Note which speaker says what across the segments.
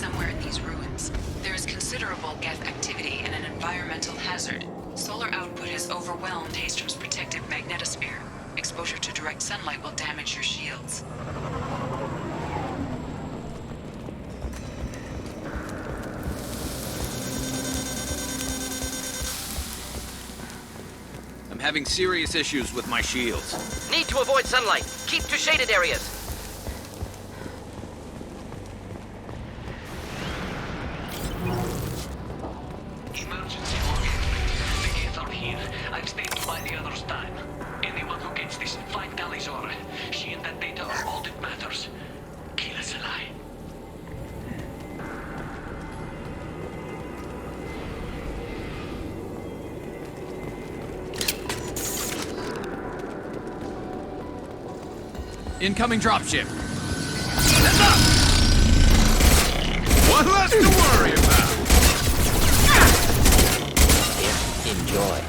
Speaker 1: somewhere in these ruins. There is considerable Geth activity and an environmental hazard. Solar output has overwhelmed Hastrom's protective magnetosphere. Exposure to direct sunlight will damage your shields.
Speaker 2: I'm having serious issues with my shields.
Speaker 3: Need to avoid sunlight. Keep to shaded areas.
Speaker 4: Emergency warning. The Geth are here. I've stayed to buy the others time. Anyone who gets this, find Tali's aura. She and that data are all that matters. Kill us alive.
Speaker 2: Incoming dropship. One less to worry about.
Speaker 3: Enjoy.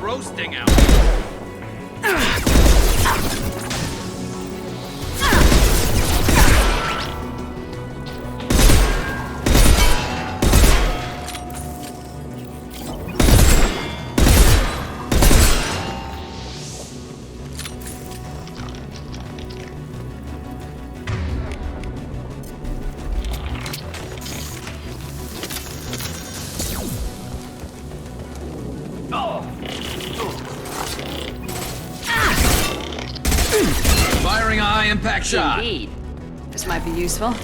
Speaker 2: Roasting out. Firing a high-impact shot.
Speaker 1: Indeed. This might be useful.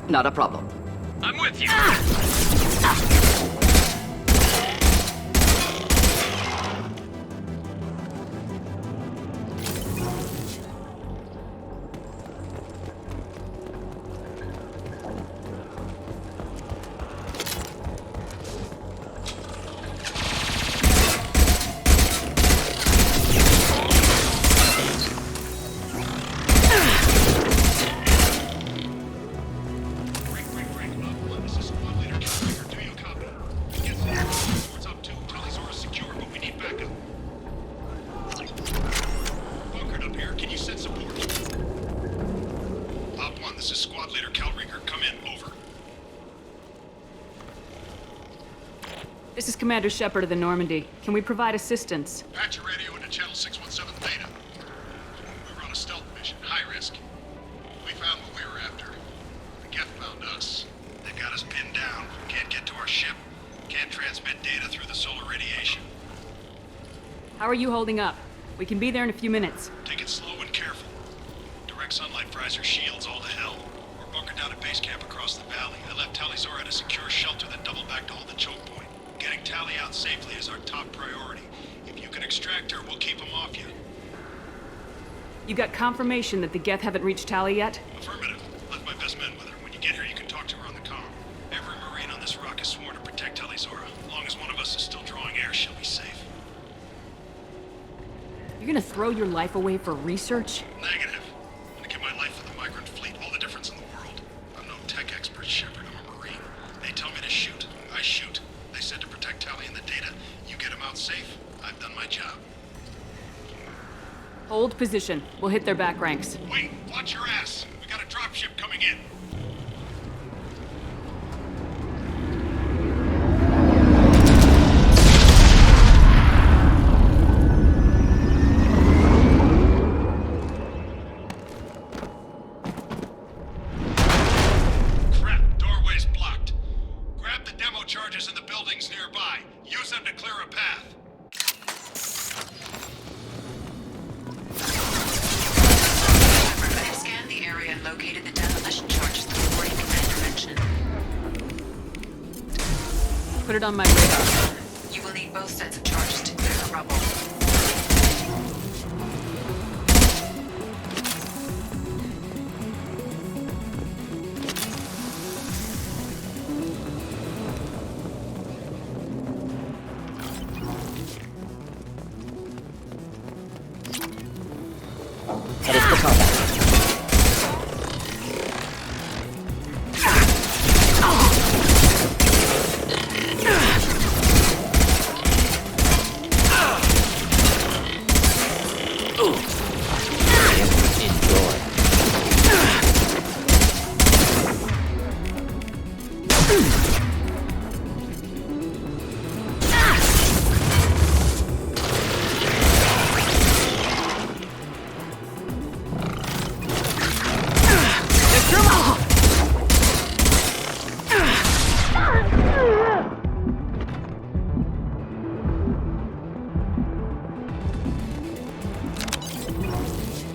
Speaker 3: Not a problem.
Speaker 2: I'm with you.
Speaker 5: This is Commander Shepard of the Normandy. Can we provide assistance?
Speaker 6: Patch your radio into channel 617 Theta. We run a stealth mission, high risk. We found what we were after. The Geth found us. They got us pinned down. Can't get to our ship. Can't transmit data through the solar radiation.
Speaker 5: How are you holding up? We can be there in a few minutes.
Speaker 6: Take it slow and careful. Direct sunlight fries our shields all to hell. We're bunkered down at base camp across the valley. I left Tali's aura at a secure shelter, then doubled back to hold the choke point. Getting Tali out safely is our top priority. If you can extract her, we'll keep them off you.
Speaker 5: You got confirmation that the Geth haven't reached Tali yet?
Speaker 6: Affirmative. Left my best men with her. When you get here, you can talk to her on the comm. Every Marine on this rock is sworn to protect Tali's aura. As long as one of us is still drawing air, she'll be safe.
Speaker 5: You're gonna throw your life away for research?
Speaker 6: Negative. I'm gonna give my life for the migrant fleet, all the difference in the world. I'm no tech expert, Shepard. I'm a Marine. They tell me to shoot. I shoot. They said to protect Tali and the data. You get them out safe,
Speaker 5: Hold position. We'll hit their back ranks.
Speaker 6: Wait, watch your ass. We got a dropship coming in. Crap, doorway's blocked. Grab the demo charges in the buildings nearby. Use them to clear a path.
Speaker 1: Shepard, I have scanned the area and located the demolition charges the reporting commander mentioned.
Speaker 5: Put it on my radar.
Speaker 1: You will need both sets of charges to clear the rubble.
Speaker 3: Headed for combat.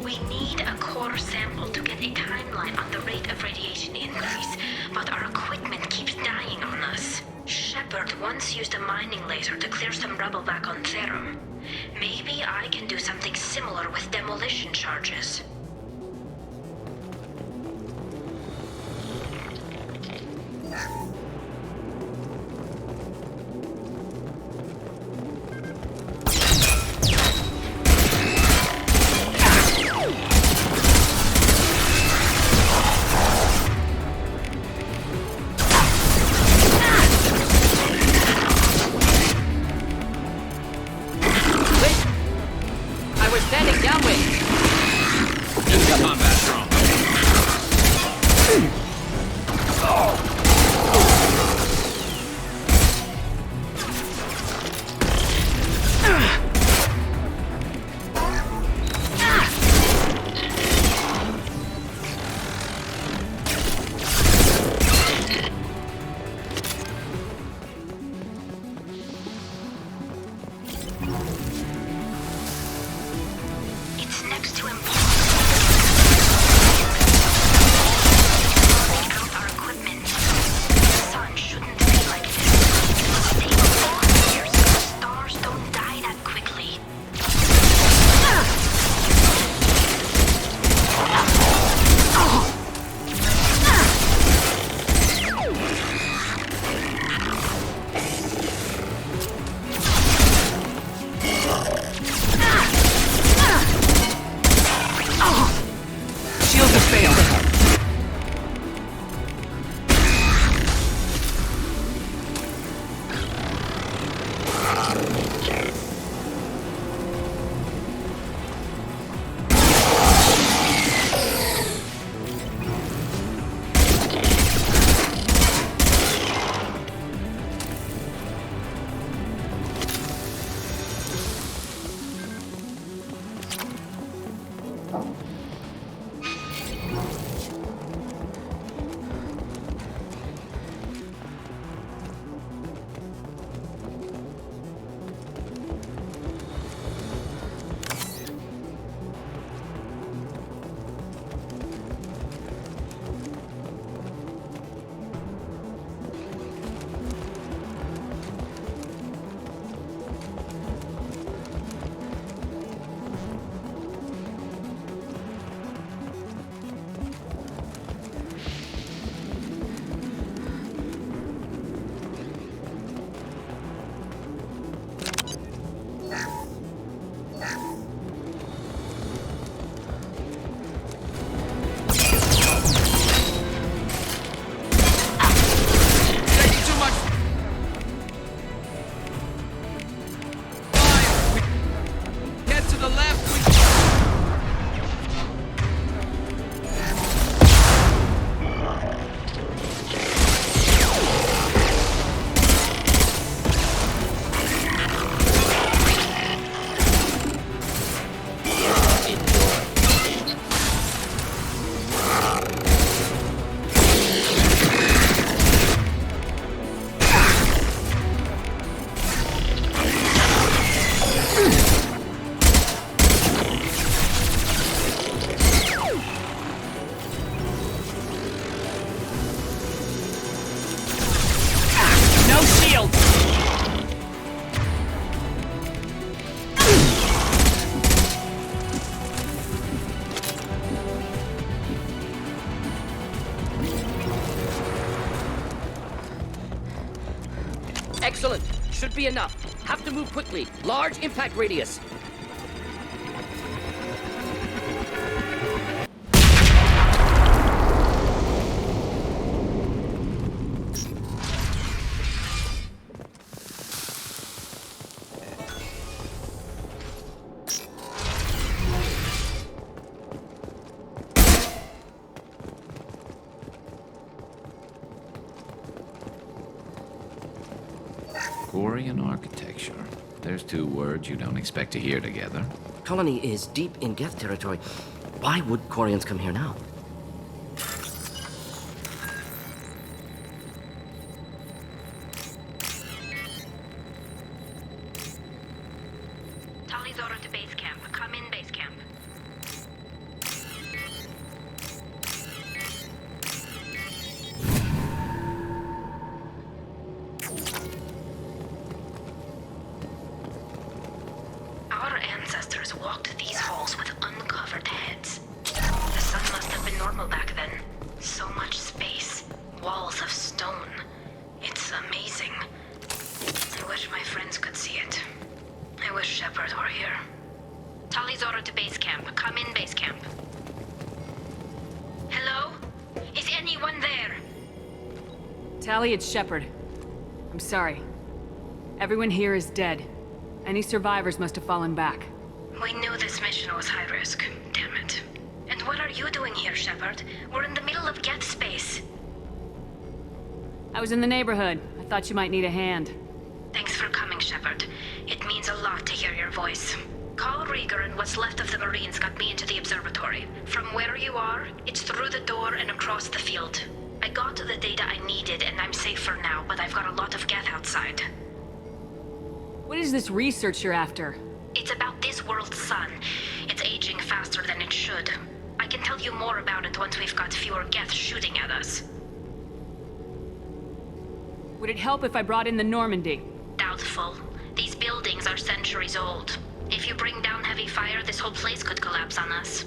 Speaker 7: We need a core sample to get a timeline on the rate of radiation increase, but our equipment keeps dying on us. Shepard once used a mining laser to clear some rubble back on Therum. Maybe I can do something similar with demolition charges.
Speaker 3: I was standing downwind. Excellent. Should be enough. Have to move quickly. Large impact radius.
Speaker 2: Quarian architecture. There's two words you don't expect to hear together.
Speaker 3: Colony is deep in Geth territory. Why would Quarians come here now?
Speaker 7: Tali's order to base camp. Come in base camp. Our ancestors walked these halls with uncovered heads. The sun must have been normal back then. So much space. Walls of stone. It's amazing. I wish my friends could see it. I wish Shepard were here. Tali's order to base camp. Come in base camp. Hello? Is anyone there?
Speaker 5: Tali, it's Shepard. I'm sorry. Everyone here is dead. Any survivors must have fallen back.
Speaker 7: We knew this mission was high risk. Damn it. And what are you doing here, Shepard? We're in the middle of Geth space.
Speaker 5: I was in the neighborhood. I thought you might need a hand.
Speaker 7: Thanks for coming, Shepard. It means a lot to hear your voice. Call Rieger and what's left of the Marines got me into the observatory. From where you are, it's through the door and across the field. I got the data I needed and I'm safe for now, but I've got a lot of Geth outside.
Speaker 5: What is this research you're after?
Speaker 7: It's about this world's sun. It's aging faster than it should. I can tell you more about it once we've got fewer Geth shooting at us.
Speaker 5: Would it help if I brought in the Normandy?
Speaker 7: Doubtful. These buildings are centuries old. If you bring down heavy fire, this whole place could collapse on us.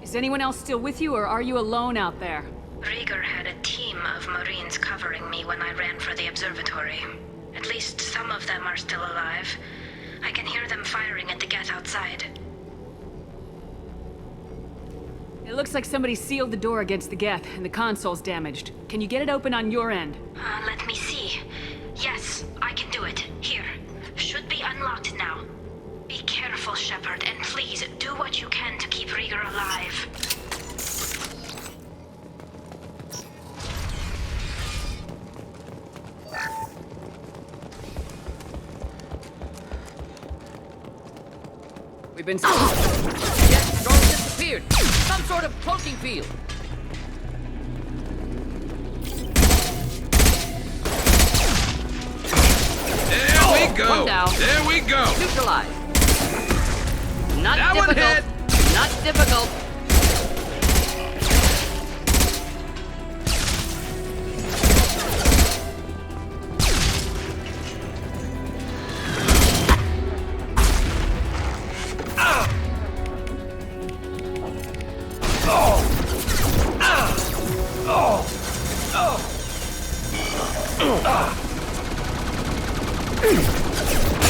Speaker 5: Is anyone else still with you, or are you alone out there?
Speaker 7: Rieger had a team of Marines covering me when I ran for the observatory. At least some of them are still alive. I can hear them firing at the Geth outside.
Speaker 5: It looks like somebody sealed the door against the Geth, and the console's damaged. Can you get it open on your end?
Speaker 7: Let me see. Yes, I can do it. Here. Should be unlocked now. Be careful, Shepard, and please do what you can to keep Rieger alive.
Speaker 3: We've been... Yes, drone disappeared. Some sort of cloaking field.
Speaker 2: There we go!
Speaker 3: One down.
Speaker 2: There we go!
Speaker 3: Neutralized. Not
Speaker 2: That one
Speaker 3: difficult.
Speaker 2: hit.
Speaker 3: Not difficult.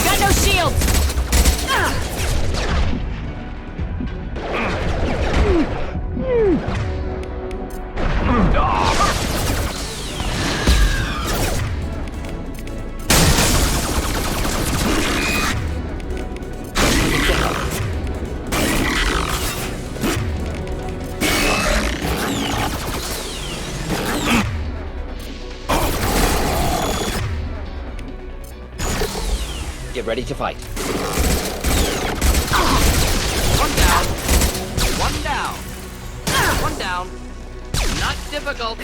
Speaker 5: Got no shields!
Speaker 3: Get ready to fight.
Speaker 8: One down. One down. One down. Not difficult.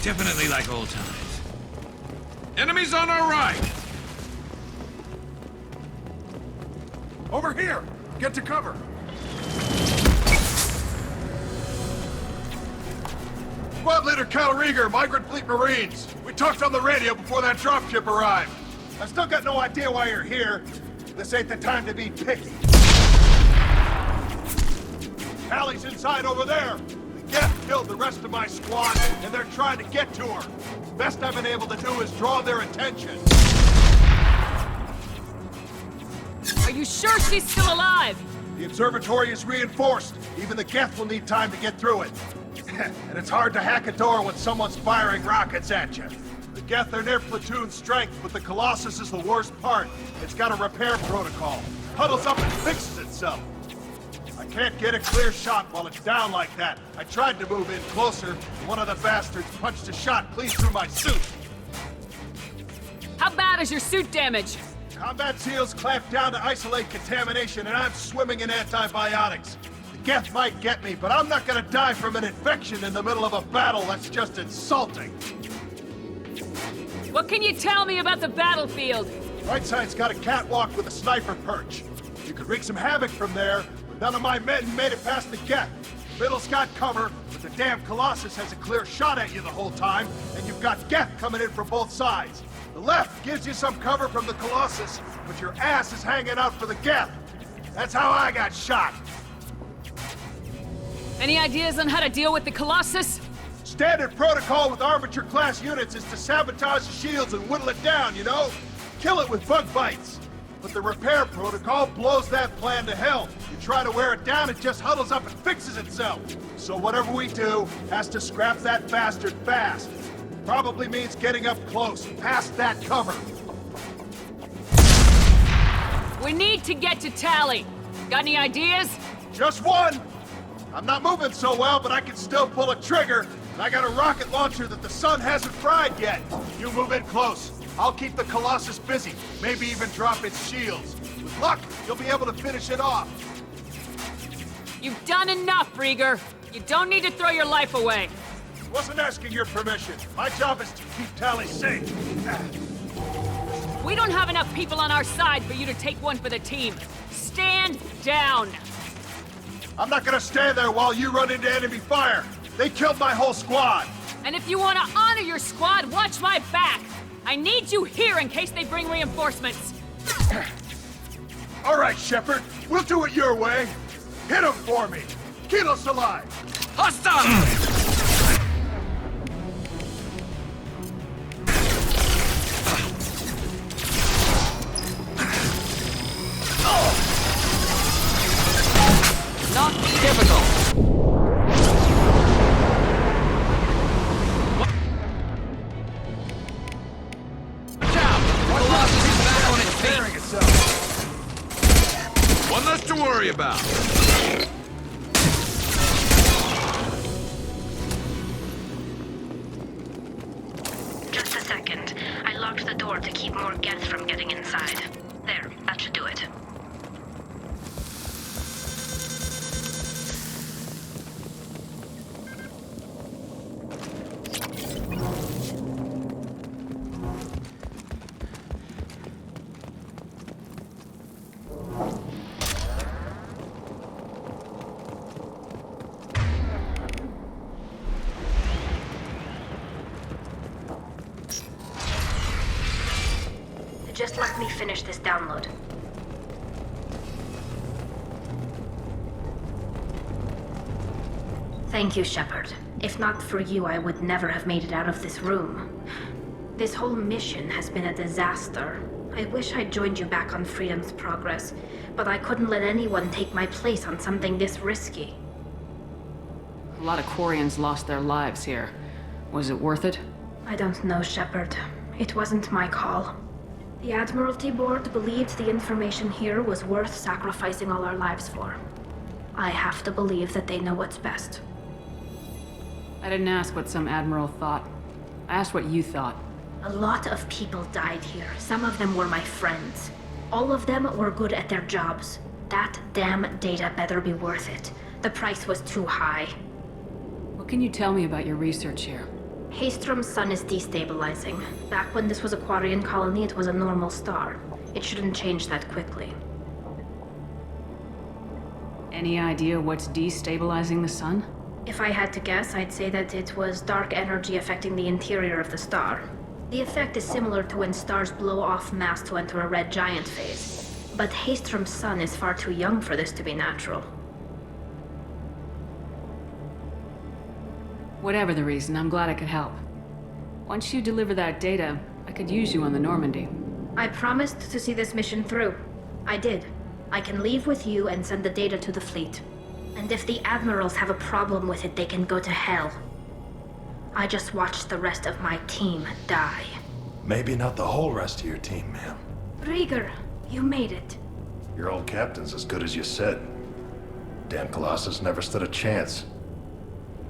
Speaker 9: Definitely like old times. Enemies on our right!
Speaker 6: Over here! Get to cover! Squad Leader Cal Rieger, Migrant Fleet Marines. We talked on the radio before that dropship arrived. I still got no idea why you're here. This ain't the time to be picky. Tali's inside over there. The Geth killed the rest of my squad, and they're trying to get to her. Best I've been able to do is draw their attention.
Speaker 5: Are you sure she's still alive?
Speaker 6: The observatory is reinforced. Even the Geth will need time to get through it. And it's hard to hack a door when someone's firing rockets at you. The Geth are near platoon strength, but the Colossus is the worst part. It's got a repair protocol. Huddles up and fixes itself. I can't get a clear shot while it's down like that. I tried to move in closer, and one of the bastards punched a shot clean through my suit.
Speaker 5: How bad is your suit damage?
Speaker 6: Combat SEALs clamped down to isolate contamination, and I'm swimming in antibiotics. The Geth might get me, but I'm not gonna die from an infection in the middle of a battle. That's just insulting.
Speaker 5: What can you tell me about the battlefield?
Speaker 6: Right side's got a catwalk with a sniper perch. You could wreak some havoc from there, but none of my men made it past the Geth. The middle's got cover, but the damn Colossus has a clear shot at you the whole time, and you've got Geth coming in from both sides. The left gives you some cover from the Colossus, but your ass is hanging out for the Geth. That's how I got shot.
Speaker 5: Any ideas on how to deal with the Colossus?
Speaker 6: Standard protocol with armature-class units is to sabotage the shields and whittle it down, you know? Kill it with bug bites. But the repair protocol blows that plan to hell. You try to wear it down, it just huddles up and fixes itself. So whatever we do has to scrap that bastard fast. Probably means getting up close, past that cover.
Speaker 5: We need to get to Tali. Got any ideas?
Speaker 6: Just one! I'm not moving so well, but I can still pull a trigger. And I got a rocket launcher that the sun hasn't fried yet. You move in close. I'll keep the Colossus busy. Maybe even drop its shields. With luck, you'll be able to finish it off.
Speaker 5: You've done enough, Rieger. You don't need to throw your life away.
Speaker 6: Wasn't asking your permission. My job is to keep Tali safe.
Speaker 5: We don't have enough people on our side for you to take one for the team. Stand down.
Speaker 6: I'm not gonna stand there while you run into enemy fire. They killed my whole squad.
Speaker 5: And if you want to honor your squad, watch my back. I need you here in case they bring reinforcements.
Speaker 6: All right, Shepard. We'll do it your way. Hit 'em for me. Kilos alive.
Speaker 9: Hostile!
Speaker 8: Not difficult. Watch out! The Colossus is back on its feet.
Speaker 9: One less to worry about.
Speaker 7: Just a second. I locked the door to keep more Geth from getting inside. There, that should do it. Just let me finish this download. Thank you, Shepard. If not for you, I would never have made it out of this room. This whole mission has been a disaster. I wish I'd joined you back on Freedom's Progress, but I couldn't let anyone take my place on something this risky.
Speaker 5: A lot of Quarians lost their lives here. Was it worth it?
Speaker 7: I don't know, Shepard. It wasn't my call. The Admiralty Board believed the information here was worth sacrificing all our lives for. I have to believe that they know what's best.
Speaker 5: I didn't ask what some admiral thought. I asked what you thought.
Speaker 7: A lot of people died here. Some of them were my friends. All of them were good at their jobs. That damn data better be worth it. The price was too high.
Speaker 5: What can you tell me about your research here?
Speaker 7: Haystrom's sun is destabilizing. Back when this was a Quarian colony, it was a normal star. It shouldn't change that quickly.
Speaker 5: Any idea what's destabilizing the sun?
Speaker 7: If I had to guess, I'd say that it was dark energy affecting the interior of the star. The effect is similar to when stars blow off mass to enter a red giant phase. But Haystrom's sun is far too young for this to be natural.
Speaker 5: Whatever the reason, I'm glad I could help. Once you deliver that data, I could use you on the Normandy.
Speaker 7: I promised to see this mission through. I did. I can leave with you and send the data to the fleet. And if the admirals have a problem with it, they can go to hell. I just watched the rest of my team die.
Speaker 10: Maybe not the whole rest of your team, ma'am.
Speaker 7: Rieger, you made it.
Speaker 10: Your old captain's as good as you said. Damn Colossus never stood a chance.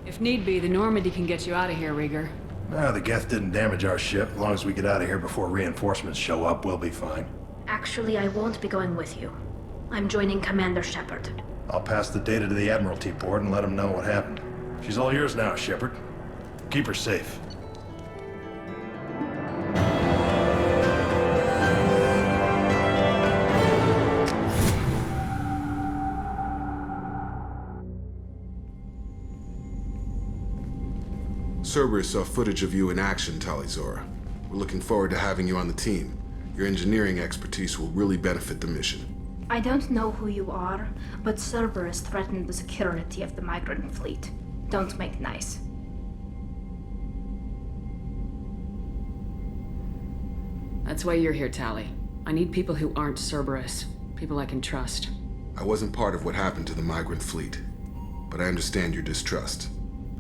Speaker 5: If need be, the Normandy can get you out of here, Rieger.
Speaker 10: The Geth didn't damage our ship. As long as we get out of here before reinforcements show up, we'll be fine.
Speaker 7: Actually, I won't be going with you. I'm joining Commander Shepard.
Speaker 10: I'll pass the data to the Admiralty board and let them know what happened. She's all yours now, Shepard. Keep her safe.
Speaker 11: Cerberus saw footage of you in action, Tali. We're looking forward to having you on the team. Your engineering expertise will really benefit the mission.
Speaker 7: I don't know who you are, but Cerberus threatened the security of the migrant fleet. Don't make nice.
Speaker 5: That's why you're here, Tali. I need people who aren't Cerberus. People I can trust.
Speaker 11: I wasn't part of what happened to the migrant fleet, but I understand your distrust.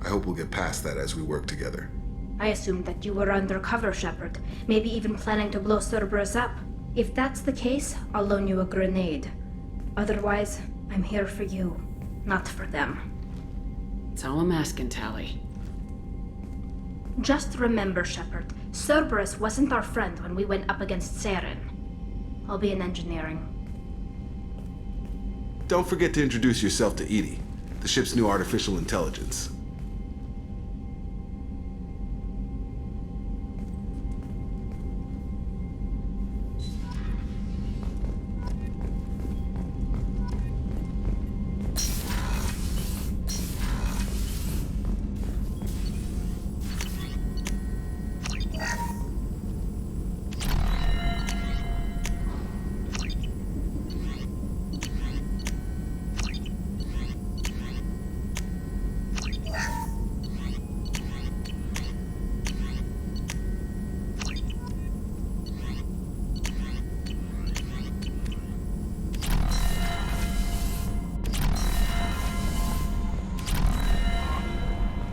Speaker 11: I hope we'll get past that as we work together.
Speaker 7: I assumed that you were undercover, Shepard. Maybe even planning to blow Cerberus up. If that's the case, I'll loan you a grenade. Otherwise, I'm here for you, not for them.
Speaker 5: That's all I'm asking, Tali.
Speaker 7: Just remember, Shepard, Cerberus wasn't our friend when we went up against Saren. I'll be in engineering.
Speaker 11: Don't forget to introduce yourself to Edie, the ship's new artificial intelligence.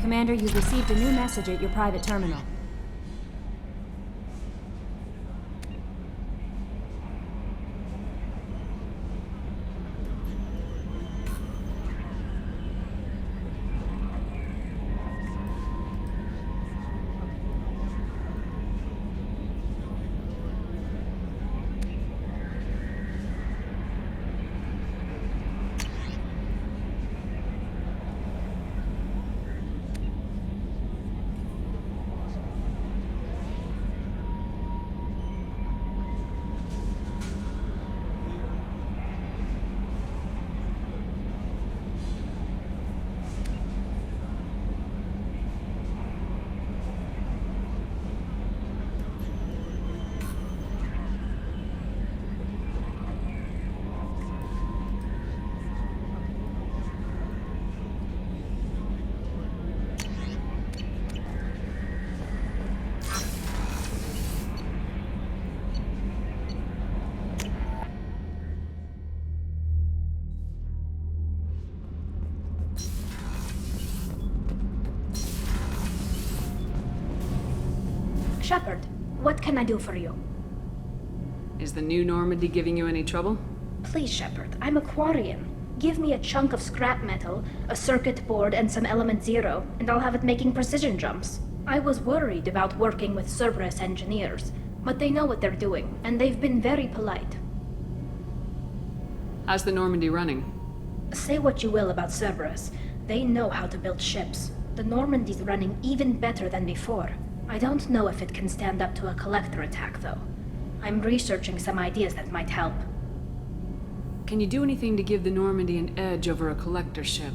Speaker 12: Commander, you've received a new message at your private terminal.
Speaker 7: Shepard, what can I do for you?
Speaker 5: Is the new Normandy giving you any trouble?
Speaker 7: Please, Shepard, I'm a Quarian. Give me a chunk of scrap metal, a circuit board, and some element zero, and I'll have it making precision jumps. I was worried about working with Cerberus engineers, but they know what they're doing, and they've been very polite.
Speaker 5: How's the Normandy running?
Speaker 7: Say what you will about Cerberus, they know how to build ships. The Normandy's running even better than before. I don't know if it can stand up to a collector attack, though. I'm researching some ideas that might help.
Speaker 5: Can you do anything to give the Normandy an edge over a collector ship?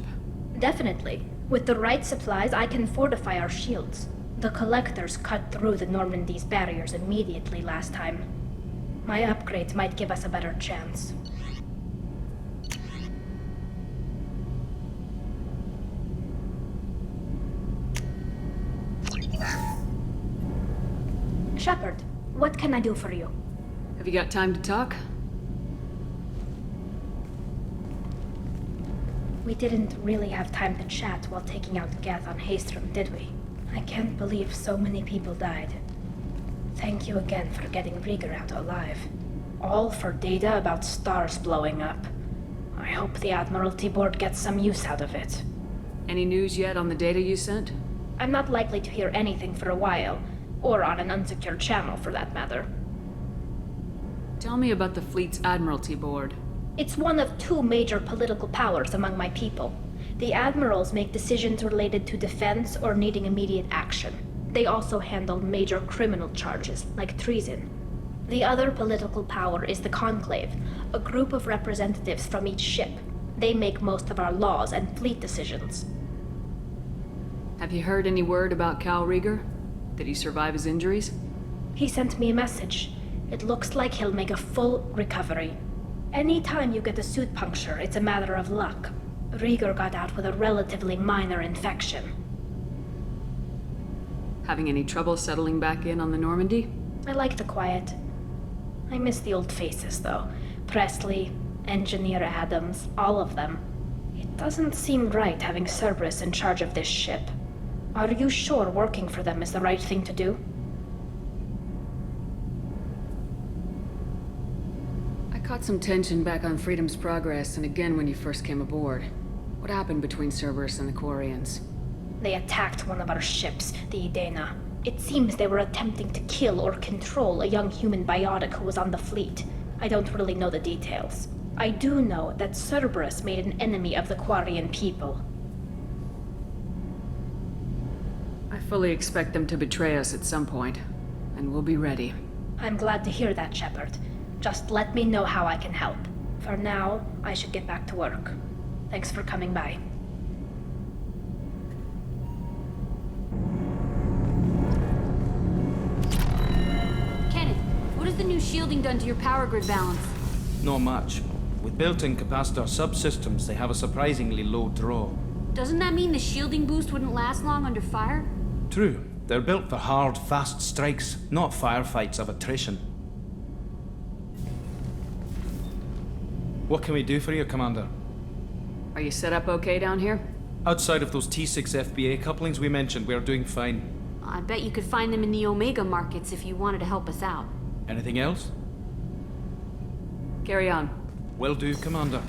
Speaker 7: Definitely. With the right supplies, I can fortify our shields. The collectors cut through the Normandy's barriers immediately last time. My upgrades might give us a better chance. Shepard, what can I do for you?
Speaker 5: Have you got time to talk?
Speaker 7: We didn't really have time to chat while taking out Gath on Haestrom, did we? I can't believe so many people died. Thank you again for getting Rieger out alive. All for data about stars blowing up. I hope the Admiralty Board gets some use out of it.
Speaker 5: Any news yet on the data you sent?
Speaker 7: I'm not likely to hear anything for a while, or on an unsecured channel for that matter.
Speaker 5: Tell me about the fleet's Admiralty Board.
Speaker 7: It's one of two major political powers among my people. The admirals make decisions related to defense or needing immediate action. They also handle major criminal charges, like treason. The other political power is the Conclave, a group of representatives from each ship. They make most of our laws and fleet decisions.
Speaker 5: Have you heard any word about Cal Rieger? Did he survive his injuries?
Speaker 7: He sent me a message. It looks like he'll make a full recovery. Anytime you get a suit puncture, it's a matter of luck. Rieger got out with a relatively minor infection.
Speaker 5: Having any trouble settling back in on the Normandy?
Speaker 7: I like the quiet. I miss the old faces, though. Presley, Engineer Adams, all of them. It doesn't seem right having Cerberus in charge of this ship. Are you sure working for them is the right thing to do?
Speaker 5: I caught some tension back on Freedom's Progress and again when you first came aboard. What happened between Cerberus and the Quarians?
Speaker 7: They attacked one of our ships, the Idena. It seems they were attempting to kill or control a young human biotic who was on the fleet. I don't really know the details. I do know that Cerberus made an enemy of the Quarian people.
Speaker 5: I fully expect them to betray us at some point, and we'll be ready.
Speaker 7: I'm glad to hear that, Shepard. Just let me know how I can help. For now, I should get back to work. Thanks for coming by.
Speaker 13: Kenneth, what has the new shielding done to your power grid balance?
Speaker 14: Not much. With built-in capacitor subsystems, they have a surprisingly low draw.
Speaker 13: Doesn't that mean the shielding boost wouldn't last long under fire?
Speaker 14: True. They're built for hard, fast strikes, not firefights of attrition. What can we do for you, Commander?
Speaker 5: Are you set up okay down here?
Speaker 14: Outside of those T6 FBA couplings we mentioned, we are doing fine.
Speaker 13: I bet you could find them in the Omega markets if you wanted to help us out.
Speaker 14: Anything else?
Speaker 5: Carry on.
Speaker 14: Will do, Commander.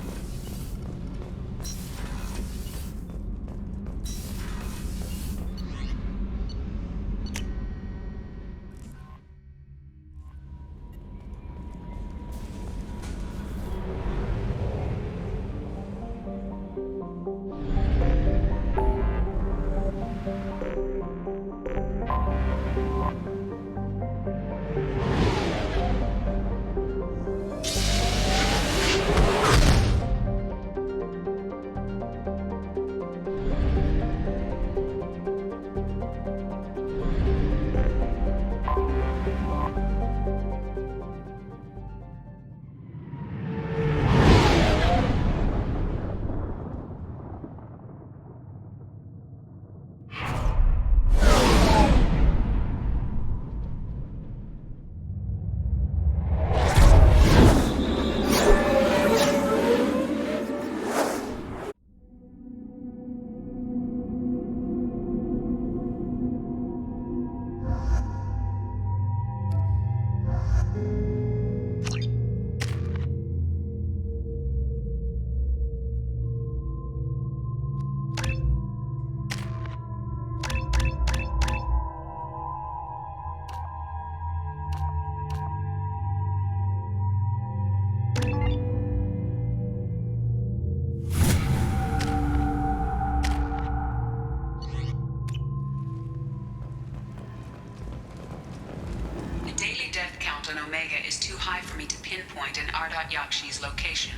Speaker 1: count on Omega is too high for me to pinpoint an Ardat Yakshi's location.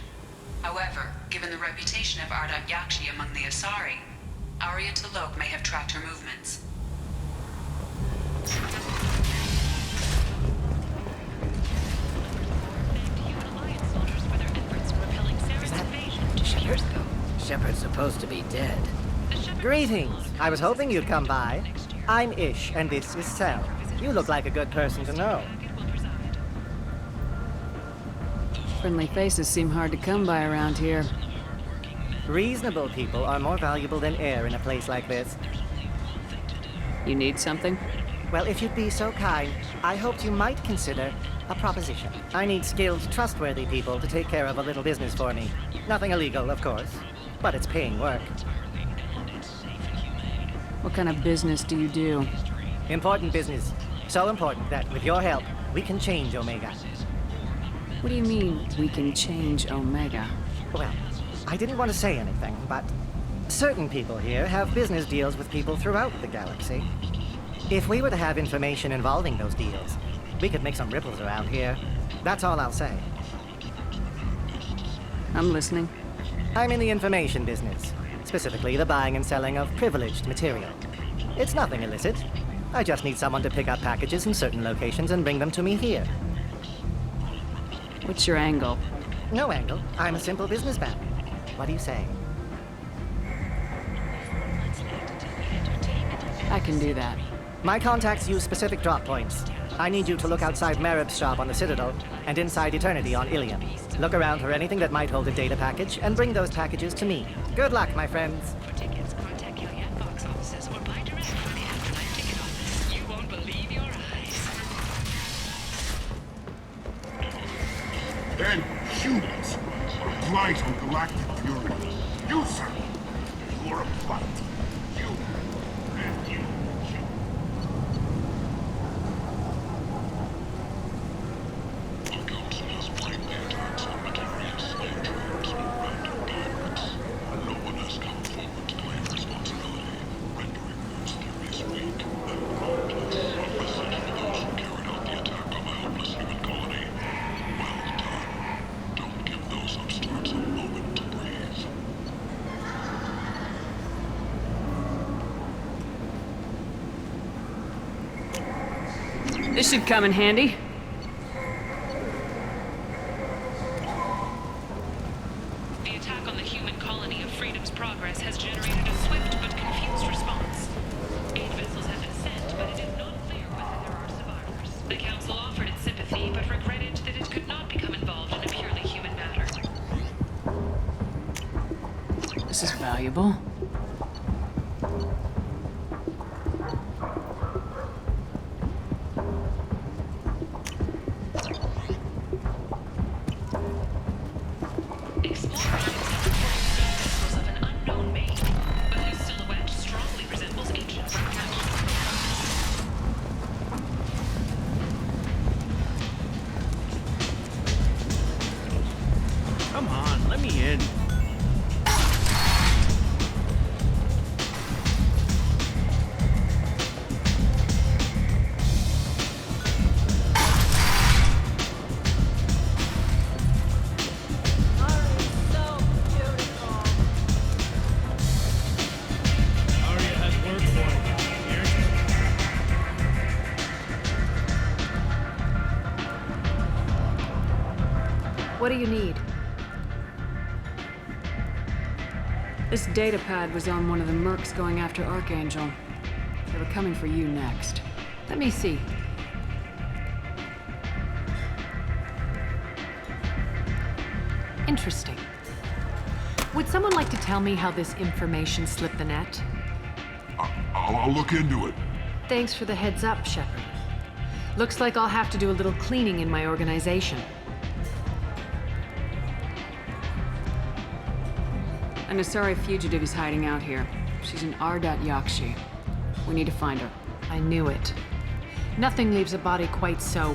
Speaker 1: However, given the reputation of Ardat Yakshi among the Asari, Arya T'Loak may have tracked her movements.
Speaker 3: Shepard? Shepard's supposed to be dead.
Speaker 15: Greetings. I was hoping you'd come by. I'm Ish, and this is Sel. You look like a good person to know.
Speaker 5: Friendly faces seem hard to come by around here.
Speaker 15: Reasonable people are more valuable than air in a place like this.
Speaker 5: You need something?
Speaker 15: Well, if you'd be so kind, I hoped you might consider a proposition. I need skilled, trustworthy people to take care of a little business for me. Nothing illegal, of course, but it's paying work.
Speaker 5: What kind of business do you do?
Speaker 15: Important business. So important that, with your help, we can change Omega.
Speaker 5: What do you mean, we can change Omega?
Speaker 15: Well, I didn't want to say anything, but certain people here have business deals with people throughout the galaxy. If we were to have information involving those deals, we could make some ripples around here. That's all I'll say.
Speaker 5: I'm listening.
Speaker 15: I'm in the information business, specifically the buying and selling of privileged material. It's nothing illicit. I just need someone to pick up packages in certain locations and bring them to me here.
Speaker 5: What's your angle?
Speaker 15: No angle. I'm a simple businessman. What do you say?
Speaker 5: I can do that.
Speaker 15: My contacts use specific drop points. I need you to look outside Marib's shop on the Citadel and inside Eternity on Ilium. Look around for anything that might hold a data package and bring those packages to me. Good luck, my friends.
Speaker 7: For tickets, contact Gilead box offices or buy direct from the Afterlife ticket office. You won't believe your eyes.
Speaker 16: And humans are blight on galactic fury. You, sir, you're a blight. You and you.
Speaker 5: This should come in handy.
Speaker 7: The attack on the human colony of Freedom's Progress has generated a swift but confused response. 8 vessels have been sent, but it is not clear whether there are survivors. The Council offered its sympathy, but regretted that it could not become involved in a purely human matter.
Speaker 5: This is valuable.
Speaker 14: Come on, let me in.
Speaker 5: What do you need? This data pad was on one of the mercs going after Archangel. They were coming for you next. Let me see.
Speaker 17: Interesting. Would someone like to tell me how this information slipped the net?
Speaker 16: I'll look into it.
Speaker 17: Thanks for the heads up, Shepard. Looks like I'll have to do a little cleaning in my organization.
Speaker 5: An Asari fugitive is hiding out here. She's an Ardat Yakshi. We need to find her.
Speaker 17: I knew it. Nothing leaves a body quite so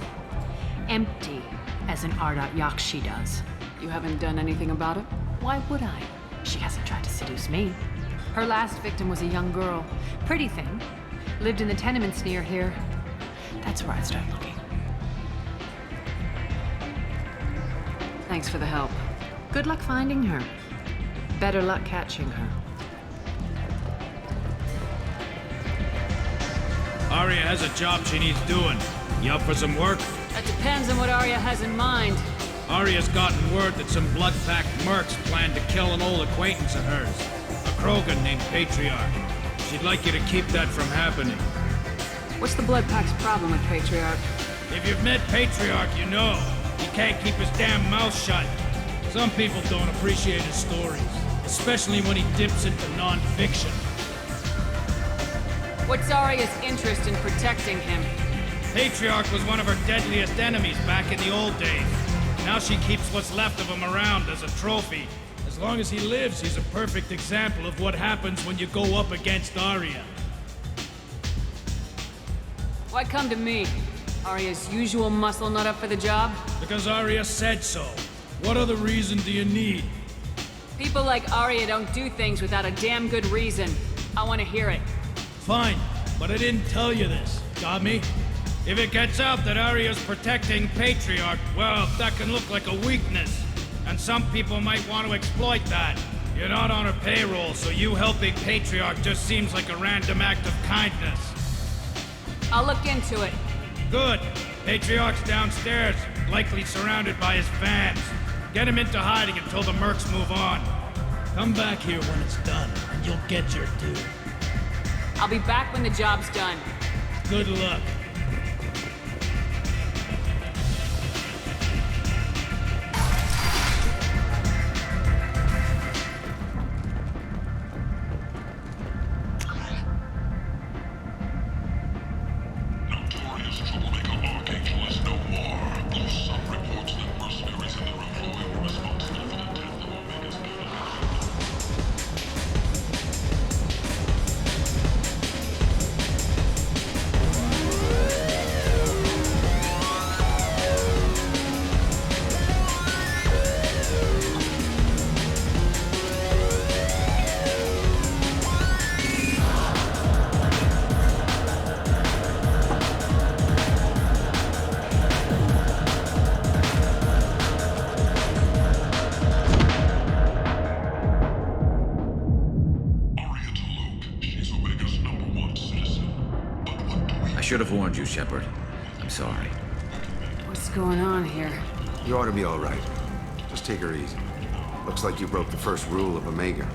Speaker 17: empty as an Ardat Yakshi does.
Speaker 5: You haven't done anything about it?
Speaker 17: Why would I? She hasn't tried to seduce me. Her last victim was a young girl. Pretty thing. Lived in the tenements near here. That's where I start looking.
Speaker 5: Thanks for the help.
Speaker 17: Good luck finding her. Better luck catching her.
Speaker 14: Arya has a job she needs doing. You up for some work?
Speaker 5: That depends on what Arya has in mind.
Speaker 14: Arya's gotten word that some blood-packed mercs plan to kill an old acquaintance of hers. A Krogan named Patriarch. She'd like you to keep that from happening.
Speaker 5: What's the Blood Pack's problem with Patriarch?
Speaker 14: If you've met Patriarch, you know. He can't keep his damn mouth shut. Some people don't appreciate his stories, especially when he dips into non-fiction.
Speaker 5: What's Arya's interest in protecting him?
Speaker 14: Patriarch was one of her deadliest enemies back in the old days. Now she keeps what's left of him around as a trophy. As long as he lives, he's a perfect example of what happens when you go up against Arya.
Speaker 5: Why come to me? Arya's usual muscle not up for the job?
Speaker 14: Because Arya said so. What other reason do you need?
Speaker 5: People like Arya don't do things without a damn good reason. I want to hear it.
Speaker 14: Fine, but I didn't tell you this. Got me? If it gets out that Arya's protecting Patriarch, well, that can look like a weakness. And some people might want to exploit that. You're not on her payroll, so you helping Patriarch just seems like a random act of kindness.
Speaker 5: I'll look into it.
Speaker 14: Good. Patriarch's downstairs, likely surrounded by his fans. Get him into hiding until the mercs move on. Come back here when it's done, and you'll get your due.
Speaker 5: I'll be back when the job's done.
Speaker 14: Good luck.
Speaker 2: I should have warned you, Shepard. I'm sorry.
Speaker 5: What's going on here?
Speaker 18: You ought to be all right. Just take her easy. Looks like you broke the first rule of Omega.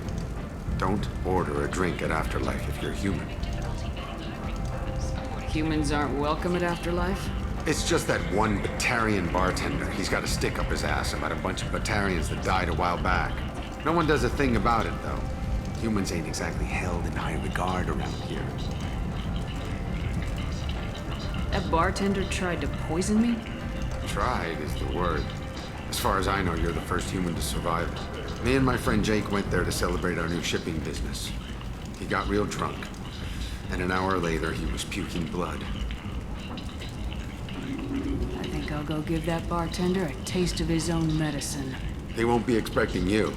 Speaker 18: Don't order a drink at Afterlife if you're human.
Speaker 5: Humans aren't welcome at Afterlife?
Speaker 18: It's just that one Batarian bartender. He's got a stick up his ass about a bunch of Batarians that died a while back. No one does a thing about it, though. Humans ain't exactly held in high regard around here.
Speaker 5: That bartender tried to poison me?
Speaker 18: Tried is the word. As far as I know, you're the first human to survive it. Me and my friend Jake went there to celebrate our new shipping business. He got real drunk, and an hour later, he was puking blood.
Speaker 5: I think I'll go give that bartender a taste of his own medicine.
Speaker 18: He won't be expecting you.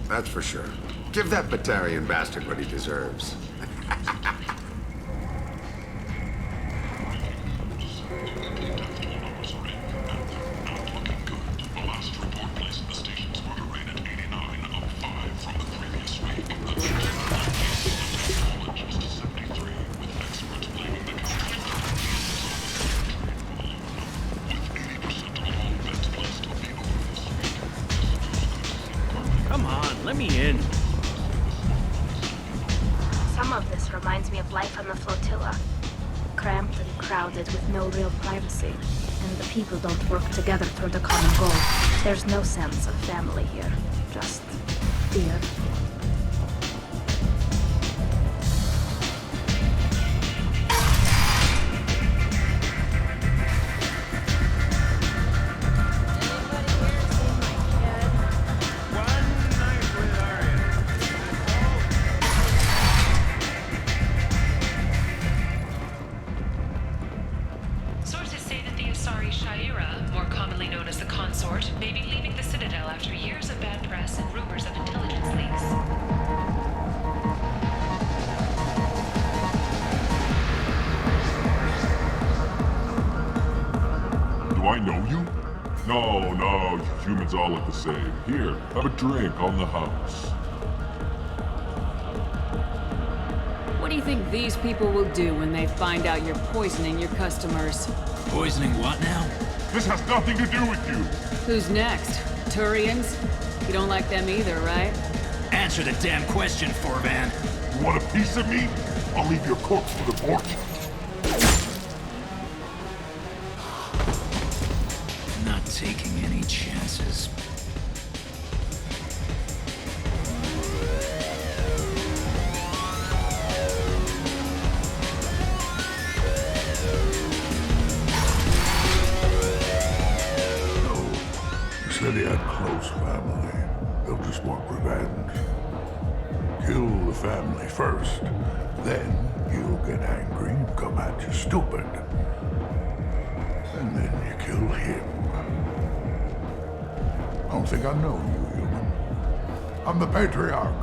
Speaker 18: That's for sure. Give that Batarian bastard what he deserves.
Speaker 14: Come on, let me in.
Speaker 7: Some of this reminds me of life on the flotilla. Cramped and crowded with no real privacy. And the people don't work together toward a common goal. There's no sense of family here. Just fear.
Speaker 1: Sources say that the Asari Shaira, more commonly known as the Consort, may be leaving the Citadel after years of bad press and rumors of intelligence leaks.
Speaker 16: Do I know you? No, bunch of humans all look the same. Here, have a drink on the house.
Speaker 5: What do you think these people will do when they find out you're poisoning your customers?
Speaker 6: Poisoning what now?
Speaker 16: This has nothing to do with you!
Speaker 5: Who's next? Turians? You don't like them either, right?
Speaker 6: Answer the damn question, Forvan.
Speaker 16: You want a piece of me? I'll leave your corpse for the porch.
Speaker 6: Not taking any chances.
Speaker 16: Said he had close family. They'll just want revenge. Kill the family first. Then he'll get angry and come at you stupid. And then you kill him. I don't think I know you, human. I'm the Patriarch.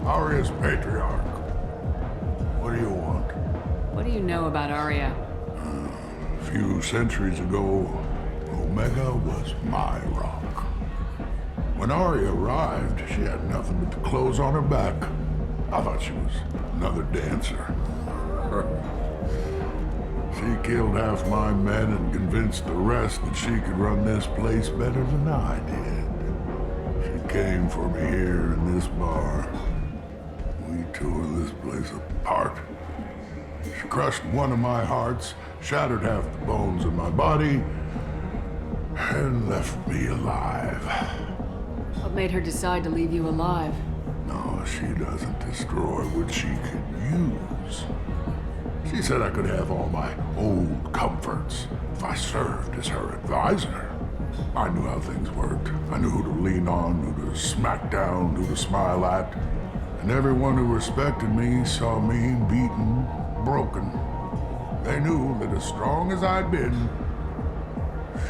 Speaker 16: Aria's Patriarch. What do you want?
Speaker 5: What do you know about Aria?
Speaker 16: A few centuries ago, Omega was my rock. When Aria arrived, she had nothing but the clothes on her back. I thought she was another dancer. She killed half my men and convinced the rest that she could run this place better than I did. She came for me here in this bar. We tore this place apart. She crushed one of my hearts, shattered half the bones in my body, and left me alive.
Speaker 5: What made her decide to leave you alive?
Speaker 16: No, she doesn't destroy what she could use. She said I could have all my old comforts if I served as her advisor. I knew how things worked. I knew who to lean on, who to smack down, who to smile at. And everyone who respected me saw me beaten, broken. They knew that as strong as I'd been,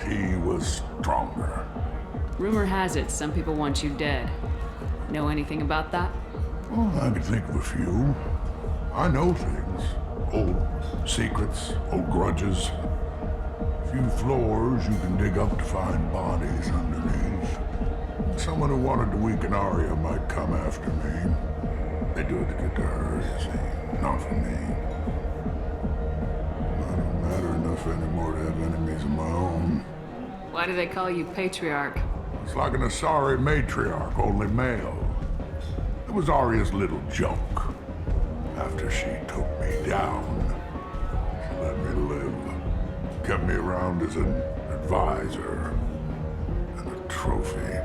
Speaker 16: she was stronger.
Speaker 5: Rumor has it some people want you dead. Know anything about that?
Speaker 16: Well, I could think of a few. I know things. Old secrets, old grudges. A few floors you can dig up to find bodies underneath. Someone who wanted to weaken Aria might come after me. They do it to get to her, you see. Not for me. I don't matter enough anymore to have enemies of my own.
Speaker 5: Why do they call you Patriarch?
Speaker 16: It's like an Asari matriarch, only male. It was Aria's little joke. After she took me down, she let me live. Kept me around as an advisor and a trophy.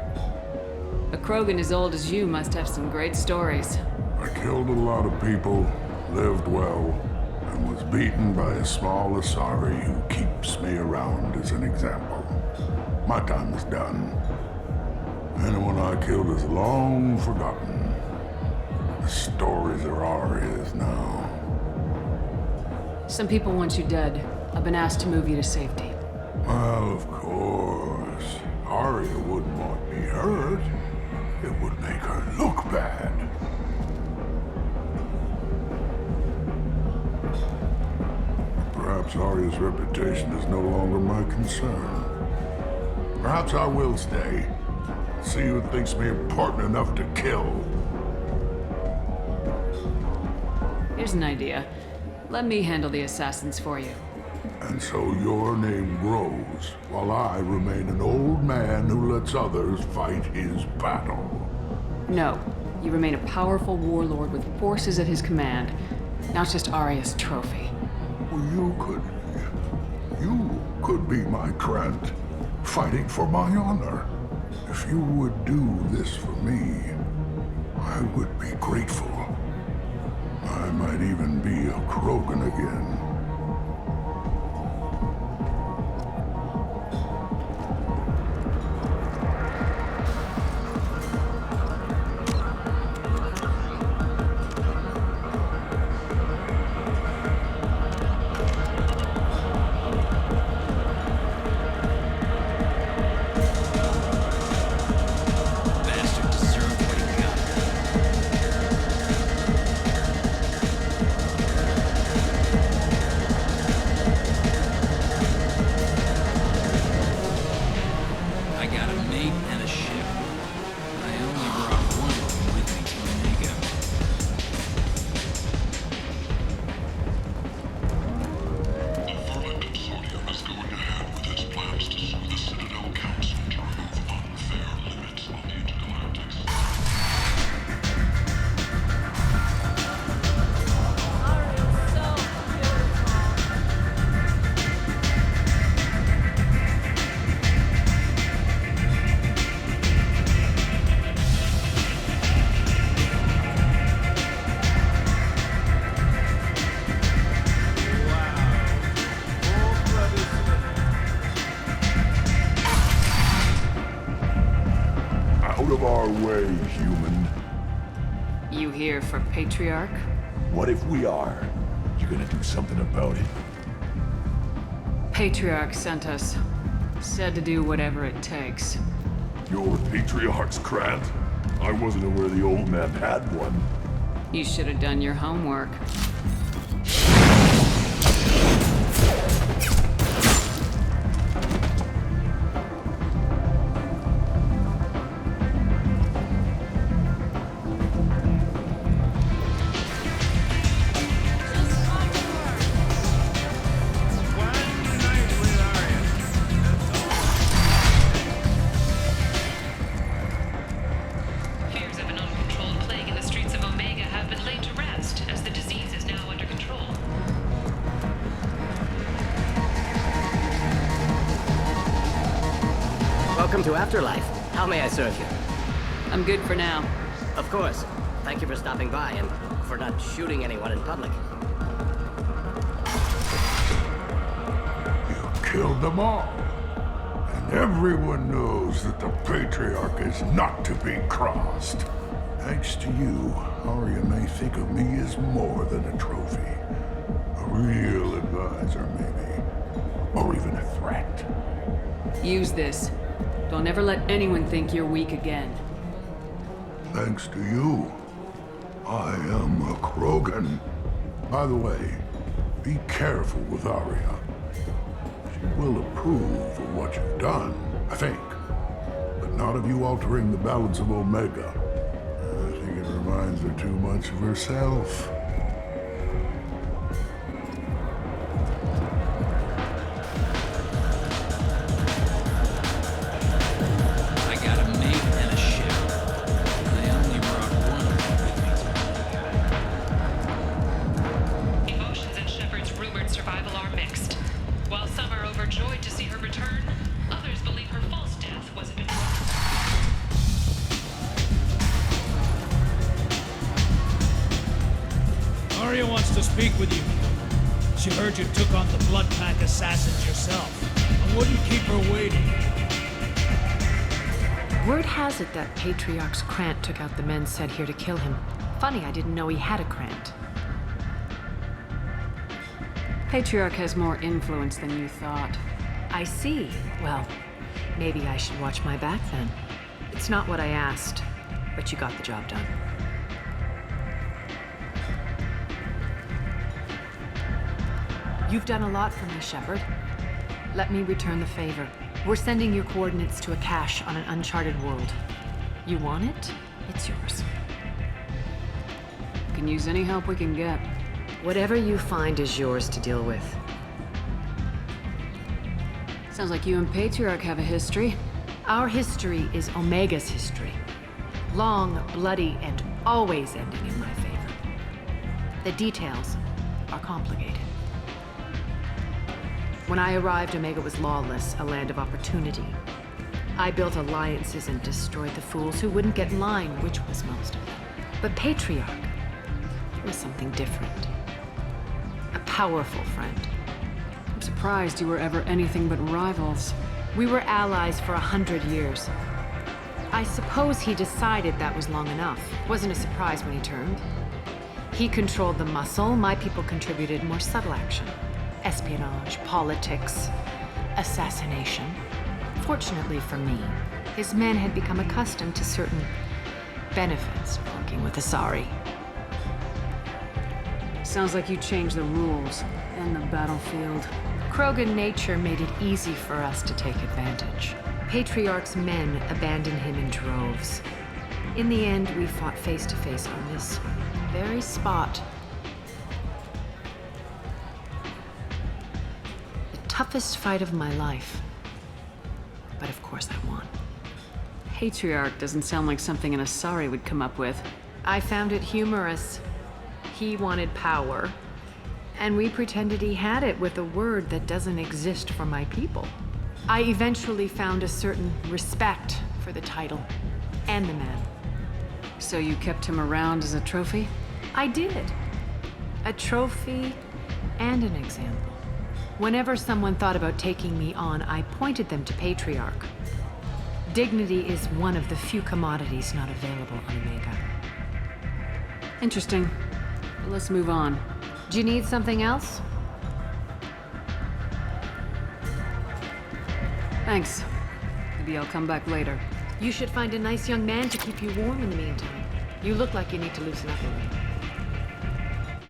Speaker 5: A Krogan as old as you must have some great stories.
Speaker 16: I killed a lot of people, lived well, and was beaten by a small Asari who keeps me around as an example. My time is done. Anyone I killed is long forgotten. The stories are Aria's now.
Speaker 5: Some people want you dead. I've been asked to move you to safety.
Speaker 16: Well, of course. Aria wouldn't want me hurt. It would make her look bad. Perhaps Aria's reputation is no longer my concern. Perhaps I will stay. See who thinks me important enough to kill.
Speaker 5: Here's an idea. Let me handle the assassins for you.
Speaker 16: And so your name grows, while I remain an old man who lets others fight his battle.
Speaker 5: No. You remain a powerful warlord with forces at his command. Not just Aria's trophy.
Speaker 16: Well, you could be my Krant, fighting for my honor. If you would do this for me, I would be grateful. I might even be a Krogan again. way, human.
Speaker 5: You here for Patriarch?
Speaker 16: What if we are? You gonna do something about it?
Speaker 5: Patriarch sent us. Said to do whatever it takes.
Speaker 16: Your Patriarch's Krant? I wasn't aware the old man had one.
Speaker 5: You should have done your homework.
Speaker 1: Fears of an uncontrolled plague in the streets of Omega have been laid to rest, as the disease is now under control.
Speaker 19: Welcome to Afterlife. How may I serve you?
Speaker 5: I'm good for now.
Speaker 19: Of course. Thank you for stopping by and for not shooting anyone in public.
Speaker 16: Killed them all. And everyone knows that the Patriarch is not to be crossed. Thanks to you, Arya may think of me as more than a trophy. A real advisor, maybe. Or even a threat.
Speaker 5: Use this. Don't ever let anyone think you're weak again.
Speaker 16: Thanks to you, I am a Krogan. By the way, be careful with Arya. She will approve of what you've done, I think. But not of you altering the balance of Omega. I think it reminds her too much of herself.
Speaker 2: I got a mate and a ship. I only brought one with me.
Speaker 1: Emotions in Shepard's rumored survival are mixed. While some are overjoyed to see her return, others believe her false death was a betrayal.
Speaker 14: Arya wants to speak with you. She heard you took on the Blood Pack assassins yourself. I wouldn't keep her waiting.
Speaker 17: Word has it that Patriarch's Krant took out the men sent here to kill him. Funny, I didn't know he had a Krant.
Speaker 5: Patriarch has more influence than you thought.
Speaker 17: I see. Well, maybe I should watch my back then. It's not what I asked, but you got the job done. You've done a lot for me, Shepard. Let me return the favor. We're sending your coordinates to a cache on an uncharted world. You want it? It's yours.
Speaker 5: Can use any help we can get.
Speaker 17: Whatever you find is yours to deal with.
Speaker 5: Sounds like you and Patriarch have a history.
Speaker 17: Our history is Omega's history. Long, bloody, and always ending in my favor. The details are complicated. When I arrived, Omega was lawless, a land of opportunity. I built alliances and destroyed the fools who wouldn't get in line, which was most of them. But Patriarch was something different. A powerful friend.
Speaker 5: I'm surprised you were ever anything but rivals.
Speaker 17: We were allies for 100 years. I suppose he decided that was long enough. Wasn't a surprise when he turned. He controlled the muscle, my people contributed more subtle action. Espionage, politics, assassination. Fortunately for me, his men had become accustomed to certain benefits of working with Asari.
Speaker 5: Sounds like you changed the rules and the battlefield.
Speaker 17: Krogan nature made it easy for us to take advantage. Patriarch's men abandoned him in droves. In the end, we fought face to face on this very spot. The toughest fight of my life. But of course I won.
Speaker 5: Patriarch doesn't sound like something an Asari would come up with.
Speaker 17: I found it humorous. He wanted power, and we pretended he had it with a word that doesn't exist for my people. I eventually found a certain respect for the title and the man.
Speaker 5: So you kept him around as a trophy?
Speaker 17: I did. A trophy and an example. Whenever someone thought about taking me on, I pointed them to Patriarch. Dignity is one of the few commodities not available on Omega.
Speaker 5: Interesting. Well, let's move on.
Speaker 17: Do you need something else?
Speaker 5: Thanks. Maybe I'll come back later.
Speaker 17: You should find a nice young man to keep you warm in the meantime. You look like you need to loosen up a little.